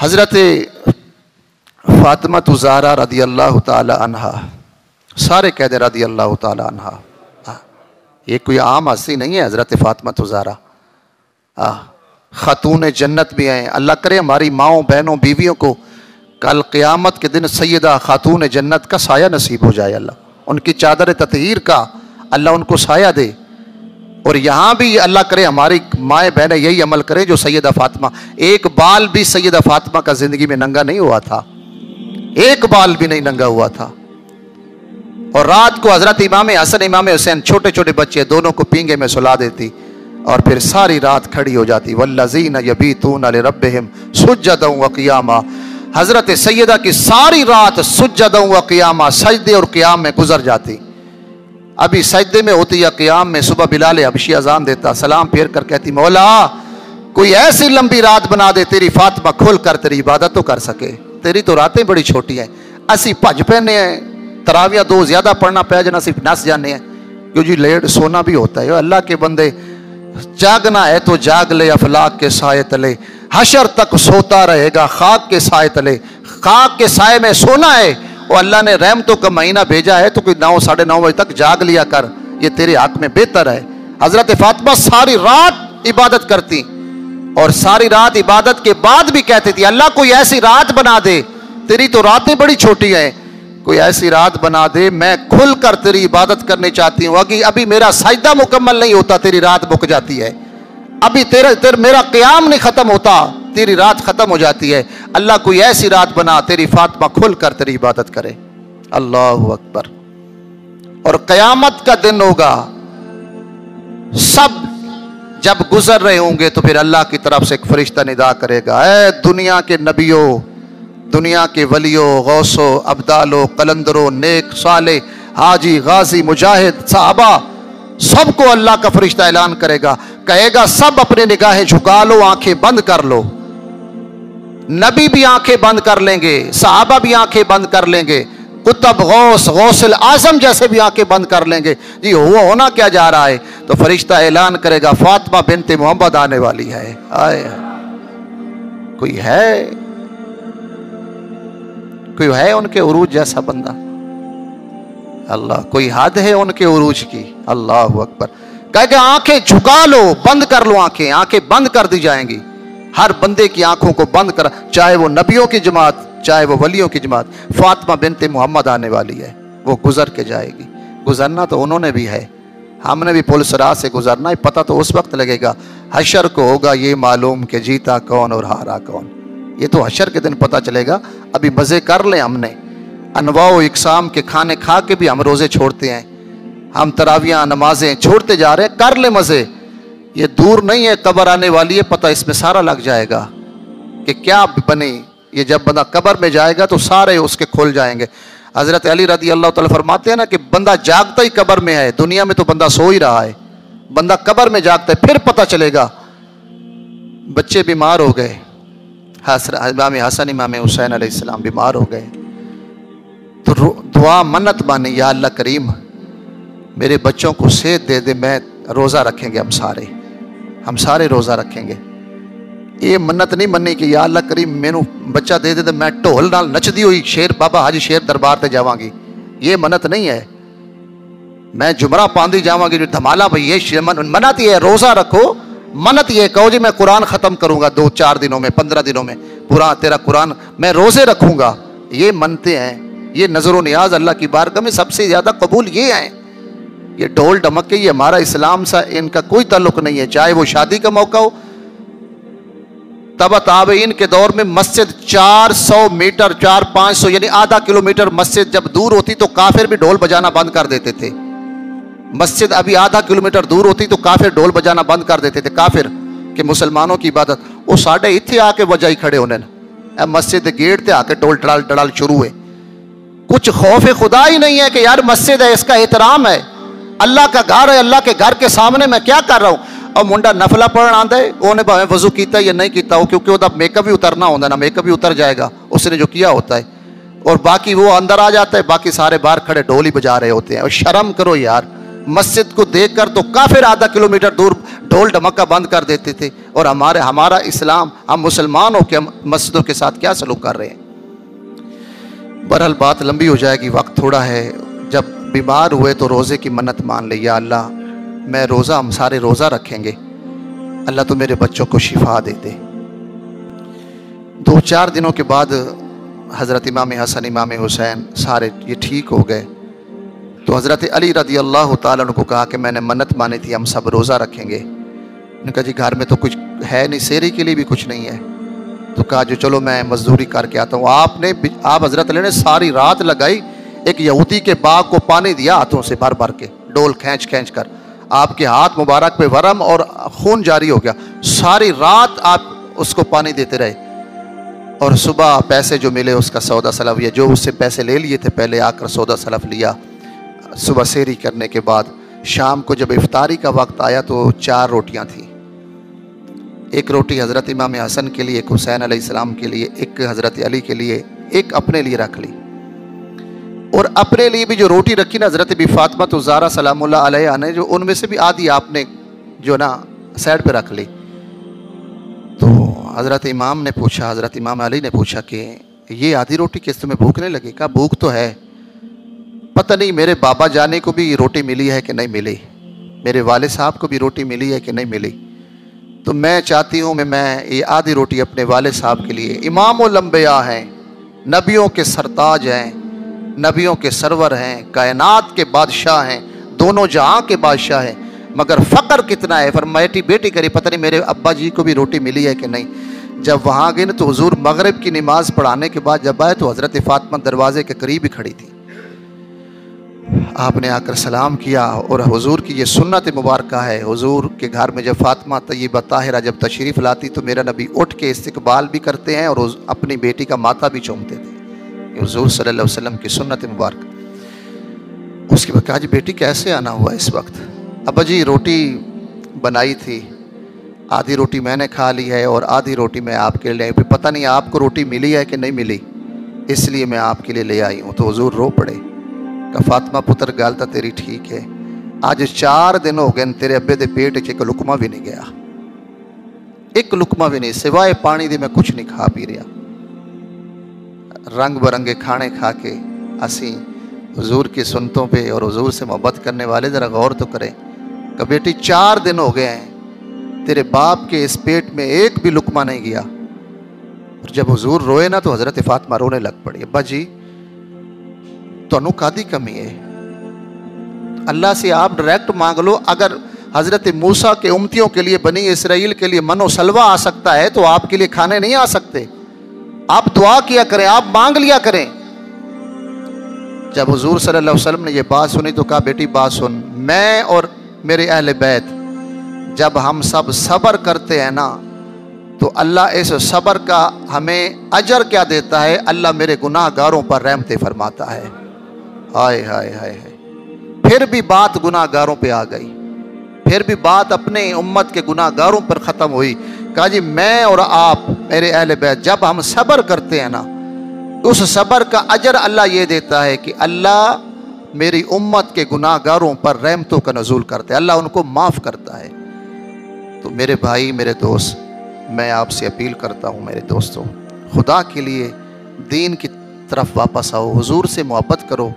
حضرت فاطمہ زہرا رضی اللہ تعالی عنہا، سارے کہہ دے رضی اللہ تعالی عنہا، یہ کوئی عام ہستی نہیں ہے حضرت فاطمہ زہرا، خاتون جنت بھی ہیں۔ اللہ کرے ہماری ماؤں بہنوں بیویوں کو کل قیامت کے دن سیدہ خاتون جنت کا سایہ نصیب ہو جائے، اللہ ان کی چادر تطہیر کا اللہ ان کو سایہ دے۔ اور یہاں بھی اللہ کرے ہماری مائیں بہنیں یہی عمل کریں جو سیدہ فاطمہ، ایک بال بھی سیدہ فاطمہ کا زندگی میں ننگا نہیں ہوا تھا، ایک بال بھی نہیں ننگا ہوا تھا۔ اور رات کو حضرت امام حسن امام حسین چھوٹے چھوٹے بچے دونوں کو پینگے میں سلا دیتی اور پھر ساری رات کھڑی ہو جاتی۔ والذین یبیتون لربہم سجدا وقیاما، حضرت سیدہ کی ساری رات سجدا وقیاما، سجدے اور قیام میں گزر جاتی۔ ابھی سجدے میں ہوتی یا قیام میں، صبح بلال حبشی اذان دیتا، سلام پھیر کر کہتی مولا کوئی ایسی لمبی رات بنا دے تیری فاطمہ کھل کر تیری عبادت تو کر سکے، تیری تو راتیں بڑی چھوٹی ہیں، اسی بھج پہنے ہیں، تراویہ دو زیادہ پڑھنا پہ جنا صرف نس جانے ہیں، کیوں جی لیٹ سونا بھی ہوتا ہے۔ اللہ کے بندے جاگنا ہے تو جاگ لے افلاک کے سائے تلے، حشر تک سوتا رہے گا خاک کے سائے تلے، خاک کے سائے میں سونا ہے، اور اللہ نے رحمتوں کا مہینہ بھیجا ہے تو کوئی 9 ساڑھے 9 بجے تک جاگ لیا کر، یہ تیرے حق میں بہتر ہے۔ حضرت فاطمہ ساری رات عبادت کرتی اور ساری رات عبادت کے بعد بھی کہتی تھی اللہ کوئی ایسی رات بنا دے، تیری تو راتیں بڑی چھوٹی ہیں، کوئی ایسی رات بنا دے میں کھل کر تیری عبادت کرنے چاہتی ہوں، ابھی میرا سجدہ مکمل نہیں ہوتا تیری رات مک جاتی ہے، ابھی میرا قیام نہیں ختم ہوتا تیری رات ختم ہو جاتی ہے، اللہ کوئی ایسی رات بنا تیری فاطمہ کھل کر تیری عبادت کرے۔ اللہ اکبر۔ اور قیامت کا دن ہوگا، سب جب گزر رہے ہوں گے تو پھر اللہ کی طرف سے ایک فرشتہ ندا کرے گا، اے دنیا کے نبیوں، دنیا کے ولیوں، غوثوں، ابدالوں، قلندروں، نیک صالح، حاجی، غازی، مجاہد، صحابہ، سب کو اللہ کا فرشتہ اعلان کرے گا، کہے گا سب اپنی نگاہیں جھکا لو، آنکھیں بند کر لو۔ نبی بھی آنکھیں بند کر لیں گے، صحابہ بھی آنکھیں بند کر لیں گے، قطب، غوث، غوث الاعظم جیسے بھی آنکھیں بند کر لیں گے، جی ہونا کیا جا رہا ہے؟ تو فرشتہ اعلان کرے گا فاطمہ بنت محمد آنے والی ہے۔ آئے کوئی ہے ان کے عروج جیسا بندہ؟ اللہ کوئی حد ہے ان کے عروج کی؟ اللہ اکبر۔ کہے کہ آنکھیں جھکا لو، بند کر لو، آنکھیں بند کر دی جائیں گی، ہر بندے کی آنکھوں کو بند کر، چاہے وہ نبیوں کی جماعت چاہے وہ ولیوں کی جماعت، فاطمہ بنت محمد آنے والی ہے، وہ گزر کے جائے گی۔ گزرنا تو انہوں نے بھی ہے، ہم نے بھی پل صراط سے گزرنا ہے، پتہ تو اس وقت لگے گا، حشر کو ہوگا یہ معلوم کہ جیتا کون اور ہارا کون، یہ تو حشر کے دن پتہ چلے گا۔ ابھی مزے کر لیں، ہم نے انواع و اقسام کے کھانے کھا کے بھی ہم روزے چھوڑتے ہیں، ہم تراویاں نمازیں چھوڑتے جا رہے ہیں، کر لیں مزے، یہ دور نہیں ہے، قبر آنے والی ہے، پتہ اس میں سارا لگ جائے گا کہ کیا بنی۔ یہ جب بندہ قبر میں جائے گا تو سارے اس کے کھل جائیں گے۔ حضرت علی رضی اللہ تعالیٰ فرماتے ہیں نا کہ بندہ جاگتا ہی قبر میں ہے، دنیا میں تو بندہ سو ہی رہا ہے، بندہ قبر میں جاگتا ہے، پھر پتہ چلے گا۔ بچے بیمار ہو گئے، امام حسن امام حسین علیہ السلام بیمار ہو گئے، تو دعا منت مانی، یا اللہ کریم میرے بچوں کو صحت دے دے، میں روزہ رکھیں گے، ہم سارے روزہ رکھیں گے۔ یہ منت نہیں منی کہ یا اللہ کریم مینوں بچہ دے دے تو میں ڈھول نال نچدی ہوئی شیر بابا حاجی شیر دربار تے جاواں گی، یہ منت نہیں ہے، میں جمرہ پاندی جاواں گی جو دھمالا بھئی، یہ منت یہ ہے روزہ رکھو، منت یہ کہو جی میں قرآن ختم کروں گا 2-4 دنوں میں، 15 دنوں میں پورا تیرا قرآن، میں روزے رکھوں گا، یہ منتے ہیں، یہ نظر و نیاز اللہ کی بارگاہ میں سب سے زیادہ قبول یہ ہیں۔ یہ ڈھول ڈھمکے یہ ہمارا اسلام سے ان کا کوئی تعلق نہیں ہے، چاہے وہ شادی کا موقع ہو۔ تبا تابعین کے دور میں مسجد 400 میٹر 400-500 یعنی آدھا کلومیٹر مسجد جب دور ہوتی تو کافر بھی ڈھول بجانا بند کر دیتے تھے، مسجد ابھی آدھا کلومیٹر دور ہوتی تو کافر ڈھول بجانا بند کر دیتے تھے، کافر کہ مسلمانوں کی عبادت، وہ ساڑھے اتھے آ کے وجہ ہی کھڑے ہونے نا، مسجد گیٹ تے آ کے ڈھول ڈڑال شروع ہے، کچھ خوف خدا ہی نہیں ہے کہ یار مسجد ہے، اس کا احترام ہے، اللہ کا گھر ہے، اللہ کے گھر کے سامنے میں کیا کر رہا ہوں۔ اور منڈا نفلہ پڑھن آندا ہے، انہیں بھاویں وضو کیتا ہے یا نہیں کیتا ہو، کیونکہ وہ میک اپ بھی اترنا ہوتا ہے نا، میک اپ بھی اتر جائے گا اس نے جو کیا ہوتا ہے، اور باقی وہ اندر آ جاتا ہے، باقی سارے باہر کھڑے ڈھول ہی بجا رہے ہوتے ہیں، اور شرم کرو یار، مسجد کو دیکھ کر تو کافر آدھا کلومیٹر دور ڈھول ڈھمکا بند کر دیتے تھے، اور ہمارا اسلام، ہم مسلمان ہو کے ہم مسجدوں کے ساتھ کیا سلوک کر رہے ہیں۔ بہرحال بات لمبی ہو جائے گی، وقت تھوڑا ہے۔ جب بیمار ہوئے تو روزے کی منت مان لی، یا اللہ میں روزہ، ہم سارے روزہ رکھیں گے، اللہ تو میرے بچوں کو شفا دے دے۔ 2-4 دنوں کے بعد حضرت امام حسن، امام حسین سارے یہ ٹھیک ہو گئے، تو حضرت علی رضی اللہ تعالیٰ عنہ کو کہا کہ میں نے منت مانی تھی، ہم سب روزہ رکھیں گے۔ انہوں نے کہا جی گھر میں تو کچھ ہے نہیں، سحری کے لیے بھی کچھ نہیں ہے، تو کہا جو چلو میں مزدوری کر کے آتا ہوں۔ آپ حضرت علی نے ساری رات لگائی، ایک یہودی کے باغ کو پانی دیا ہاتھوں سے بھر بھر کے، ڈول کھینچ کھینچ کر، آپ کے ہاتھ مبارک پہ ورم اور خون جاری ہو گیا، ساری رات آپ اس کو پانی دیتے رہے، اور صبح پیسے جو ملے اس کا سودا سلف، یا جو اس سے پیسے لے لیے تھے پہلے آ کر سودا سلف لیا۔ صبح سحری کرنے کے بعد شام کو جب افطاری کا وقت آیا تو 4 روٹیاں تھیں، ایک روٹی حضرت امام حسن کے لیے، ایک حسین علیہ السلام کے لیے، ایک حضرت علی کے لیے، ایک اپنے لیے رکھ لی۔ اور اپنے لیے بھی جو روٹی رکھی نا حضرت بی فاطمہ الزہرا سلام اللہ علیہ نے، جو ان میں سے بھی آدھی آپ نے جو نا سائڈ پہ رکھ لی۔ تو حضرت امام نے پوچھا، حضرت امام علی نے پوچھا کہ یہ آدھی روٹی کس تمہیں بھوک نہیں لگی؟ کہا بھوک تو ہے، پتہ نہیں میرے بابا جانے کو بھی روٹی ملی ہے کہ نہیں ملی، میرے والد صاحب کو بھی روٹی ملی ہے کہ نہیں ملی، تو میں چاہتی ہوں میں یہ آدھی روٹی اپنے والد صاحب کے لیے، امام الانبیاء ہیں، نبیوں کے سرتاج ہیں، نبیوں کے سرور ہیں، کائنات کے بادشاہ ہیں، دونوں جہاں کے بادشاہ ہیں، مگر فقر کتنا ہے، فرمایا بیٹی کری پتہ نہیں میرے ابا جی کو بھی روٹی ملی ہے کہ نہیں۔ جب وہاں گئے نا تو حضور مغرب کی نماز پڑھانے کے بعد جب آئے تو حضرت فاطمہ دروازے کے قریب ہی کھڑی تھی۔ آپ نے آ کر سلام کیا، اور حضور کی یہ سنت مبارکہ ہے، حضور کے گھر میں جب فاطمہ طیبہ طاہرہ جب تشریف لاتی تو میرا نبی اٹھ کے استقبال بھی کرتے ہیں اور اپنی بیٹی کا ماتھا بھی چومتے تھے، حضور صلی اللہ علیہ وسلم کی سنت مبارکہ۔ اس کے بعد کہا جی بیٹی کیسے آنا ہوا اس وقت؟ ابا جی روٹی بنائی تھی، آدھی روٹی میں نے کھا لی ہے اور آدھی روٹی میں آپ کے لیے، پھر پتہ نہیں آپ کو روٹی ملی ہے کہ نہیں ملی، اس لیے میں آپ کے لیے لے آئی ہوں۔ تو حضور رو پڑے کہ فاطمہ پتر گل تو تیری ٹھیک ہے، آج 4 دن ہو گئے تیرے ابے دے پیٹ ایک لقمہ بھی نہیں گیا، ایک لقمہ بھی نہیں، سوائے پانی دے میں کچھ نہیں کھا پی رہا۔ رنگ برنگے کھانے کھا کے اسی حضور کی سنتوں پہ اور حضور سے محبت کرنے والے ذرا غور تو کریں کہ بیٹی 4 دن ہو گئے ہیں تیرے باپ کے اس پیٹ میں ایک بھی لقمہ نہیں گیا۔ اور جب حضور روئے نا تو حضرت فاطمہ رونے لگ پڑی، ابا جی تو کادی کمی ہے، اللہ سے آپ ڈائریکٹ مانگ لو، اگر حضرت موسیٰ کے امتیوں کے لیے، بنی اسرائیل کے لیے من و سلوہ آ سکتا ہے تو آپ کے لیے کھانے نہیں آ سکتے؟ آپ دعا کیا کریں، آپ مانگ لیا کریں۔ جب حضور صلی اللہ علیہ وسلم نے یہ بات سنی تو کہا بیٹی بات سن، میں اور میرے اہل بیت جب ہم سب صبر کرتے ہیں نا تو اللہ اس صبر کا ہمیں اجر کیا دیتا ہے؟ اللہ میرے گناہ گاروں پر رحمتیں فرماتا ہے۔ ہائے ہائے ہائے ہائے، پھر بھی بات گناہ گاروں پہ آ گئی، پھر بھی بات اپنے امت کے گناہ گاروں پر ختم ہوئی۔ کہا جی میں اور آپ میرے اہل بیت جب ہم صبر کرتے ہیں نا، اس صبر کا اجر اللہ یہ دیتا ہے کہ اللہ میری امت کے گناہ گاروں پر رحمتوں کا نزول کرتا ہے، اللہ ان کو معاف کرتا ہے۔ تو میرے بھائی، میرے دوست، میں آپ سے اپیل کرتا ہوں میرے دوستوں، خدا کے لیے دین کی طرف واپس آؤ، حضور سے محبت کرو۔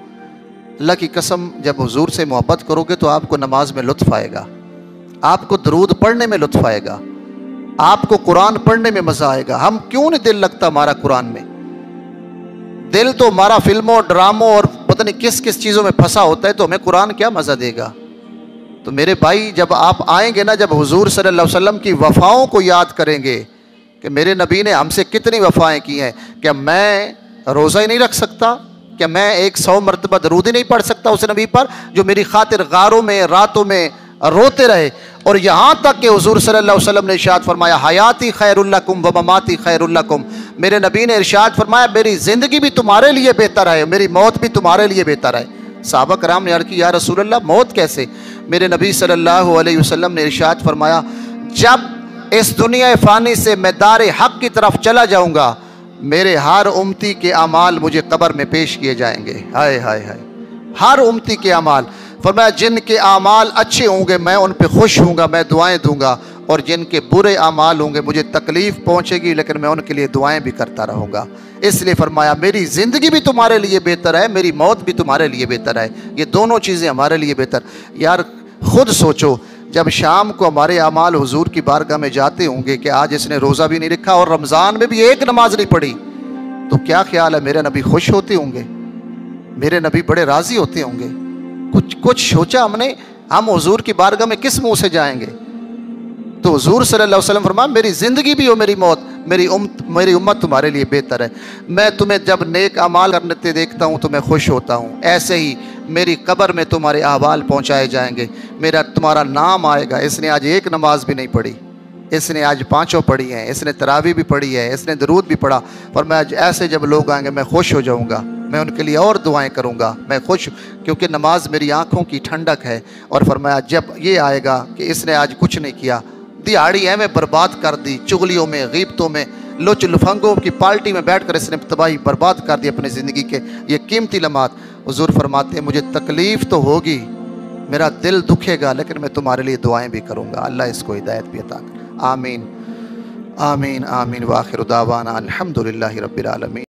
اللہ کی قسم جب حضور سے محبت کرو گے تو آپ کو نماز میں لطف آئے گا، آپ کو درود پڑھنے میں لطف آئے گا، آپ کو قرآن پڑھنے میں مزہ آئے گا۔ ہم کیوں نہیں دل لگتا ہمارا قرآن میں؟ دل تو ہمارا فلموں، ڈراموں اور پتہ نہیں کس کس چیزوں میں پھنسا ہوتا ہے، تو ہمیں قرآن کیا مزہ دے گا؟ تو میرے بھائی جب آپ آئیں گے نا، جب حضور صلی اللہ علیہ وسلم کی وفاؤں کو یاد کریں گے کہ میرے نبی نے ہم سے کتنی وفائیں کی ہیں، کیا میں روزہ ہی نہیں رکھ سکتا؟ کیا میں 100 مرتبہ درود ہی نہیں پڑھ سکتا اس نبی پر جو میری خاطر غاروں میں، راتوں میں روتے رہے؟ اور یہاں تک کہ حضور صلی اللہ علیہ وسلم نے ارشاد فرمایا حیاتی خیر لکم و مماتی خیر لکم، میرے نبی نے ارشاد فرمایا میری زندگی بھی تمہارے لیے بہتر ہے، میری موت بھی تمہارے لیے بہتر ہے۔ صحابہ کرام نے عرض کی یا رسول اللہ موت کیسے؟ میرے نبی صلی اللہ علیہ وسلم نے ارشاد فرمایا جب اس دنیا فانی سے میں دار حق کی طرف چلا جاؤں گا، میرے ہر امتی کے اعمال مجھے قبر میں پیش کیے جائیں گے۔ ہائے ہائے ہائے، ہر امتی کے اعمال۔ فرمایا جن کے اعمال اچھے ہوں گے میں ان پہ خوش ہوں گا، میں دعائیں دوں گا، اور جن کے برے اعمال ہوں گے مجھے تکلیف پہنچے گی لیکن میں ان کے لیے دعائیں بھی کرتا رہوں گا۔ اس لیے فرمایا میری زندگی بھی تمہارے لیے بہتر ہے، میری موت بھی تمہارے لیے بہتر ہے، یہ دونوں چیزیں ہمارے لیے بہتر۔ یار خود سوچو، جب شام کو ہمارے اعمال حضور کی بارگاہ میں جاتے ہوں گے کہ آج اس نے روزہ بھی نہیں رکھا اور رمضان میں بھی ایک نماز نہیں پڑھی، تو کیا خیال ہے میرے نبی خوش ہوتے ہوں گے؟ میرے نبی بڑے راضی ہوتے ہوں گے؟ کچھ سوچا ہم نے؟ ہم حضور کی بارگاہ میں کس منہ سے جائیں گے؟ تو حضور صلی اللہ علیہ وسلم فرمایا میری زندگی بھی ہو میری موت، میری امت تمہارے لیے بہتر ہے۔ میں تمہیں جب نیک اعمال کرتے دیکھتا ہوں تو میں خوش ہوتا ہوں، ایسے ہی میری قبر میں تمہارے احوال پہنچائے جائیں گے، تمہارا نام آئے گا، اس نے آج ایک نماز بھی نہیں پڑھی، اس نے آج 5 پڑھی ہیں، اس نے تراویح بھی پڑھی ہے، اس نے درود بھی پڑھا، اور میں ایسے جب لوگ آئیں گے میں خوش ہو جاؤں گا، میں ان کے لیے اور دعائیں کروں گا، میں خوش، کیونکہ نماز میری آنکھوں کی ٹھنڈک ہے۔ اور فرمایا جب یہ آئے گا کہ اس نے آج کچھ نہیں کیا، دیہاڑی میں برباد کر دی، چغلیوں میں، غیبتوں میں، لچ لفنگوں کی پارٹی میں بیٹھ کر اس نے تباہی برباد کر دی اپنی زندگی کے یہ قیمتی لمحات۔ حضور فرماتے ہیں مجھے تکلیف تو ہوگی، میرا دل دکھے گا، لیکن میں تمہارے لیے دعائیں بھی کروں گا۔ اللہ اس کو ہدایت بھی عطا کرے، آمین آمین آمین۔ وآخر دعوانا الحمدللہ رب العالمین۔